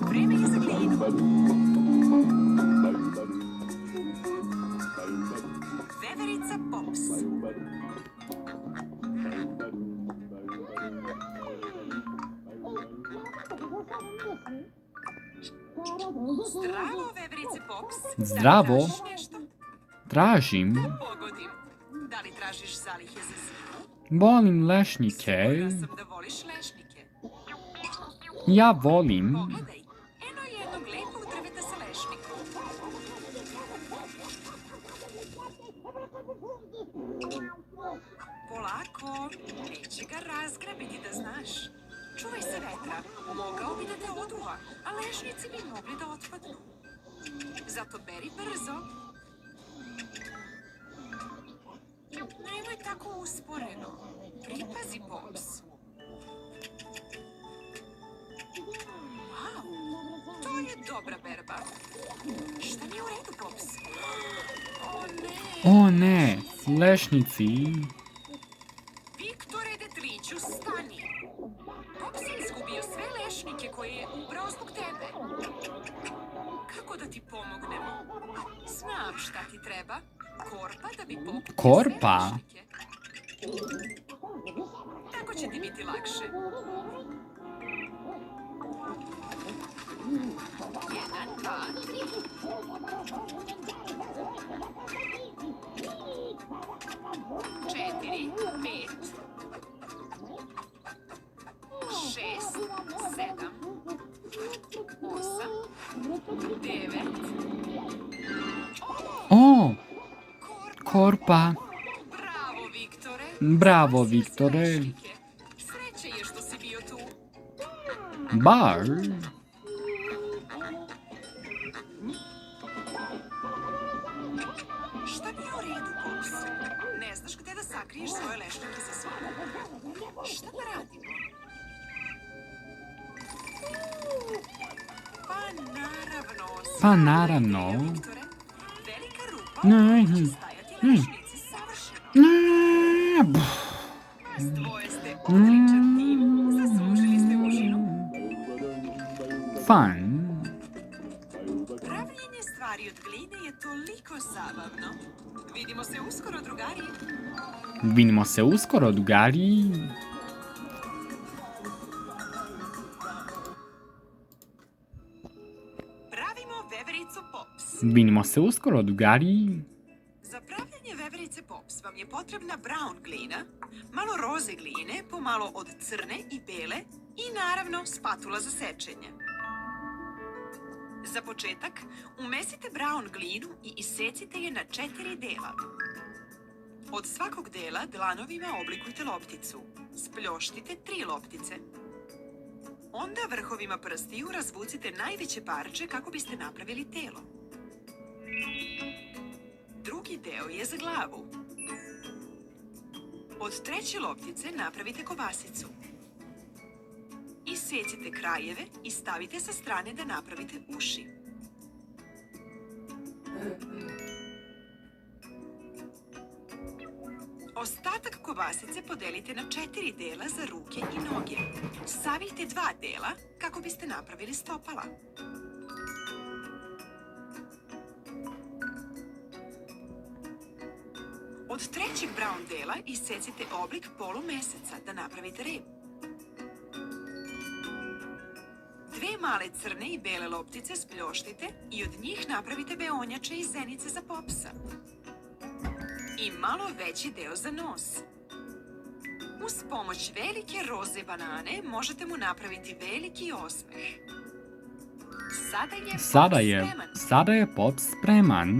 Vreme je za glinu. Veverica Pops. Zdravo, Veverice Pops. Zdravo. Da li tražiš nešto? Tražim. Pogodim. Da li tražiš zalihe za zimu? Volim lešnike. Sigurna sam da voliš lešnike. Ja volim. Pogledaj, eno jednog lepog drveta sa lešnikom. Polako, neće ga razgrabiti da znaš. Čuvaj se vetra, mogao bi da te oduva, a lešnici bi mogli da otpadnu. Zato beri brzo. Nemoj tako usporeno. Pripazi, Pops. Wow, to je dobra berba. Šta nije u redu, Pops? O ne! O ne, lešnici. Viktore Detriću, stani! Pops je izgubio sve lešnike koje je ubrao zbog tebe. Kako da ti pomognemo? Znam šta ti treba. Korpa da bi pokupio Korpa? sve lešnike. Tako će ti biti lakše. 1, 2, 3. 4, 5, 6, 7, 8, 9. O, Korpa. korpa. Bravo, Viktore. Bravo, Spasio si Viktore. lešnike. Sreće je što si bio tu. Bar. Šta nije u redu, Pops? Ne znaš gde da sakriješ svoje lešnike za zimu? Šta da radimo? Pa naravno. Pa naravno. Viktore, velika rupa Ne, u kojoj ne. će stajati lešnici savršeno. Ne, pff. Vas dvoje ste odličan tim. Zaslužili ste užinu. Fun. Pravljenje stvari od gline je toliko zabavno. Vidimo se uskoro, drugari. Vidimo se uskoro, drugari. Pravimo vevericu Pops. Vidimo se uskoro, drugari. Za pravljanje veverice Pops vam je potrebna brown glina, malo roze gline, pomalo od crne i bele i naravno spatula za sečenje. Za početak, umesite brown glinu i isecite je na 4 dela. Od svakog dela dlanovima oblikujte lopticu. Spljoštite 3 loptice. Onda vrhovima prstiju razvucite najveće parče kako biste napravili telo. Drugi deo je za glavu. Od treće loptice napravite kobasicu. Isecite krajeve i stavite sa strane da napravite uši. Ostatak kobasice podelite na 4 dela za ruke i noge. Savijte 2 dela kako biste napravili stopala. Od trećeg brown dela isecite oblik polumeseca da napravite rep. 2 male crne i bele loptice spljoštite i od njih napravite beonjače i zenice za Popsa. I malo veći deo za nos. Uz pomoć velike roze banane možete mu napraviti veliki osmeh. Sada je Pops spreman. Sada je Pop spreman.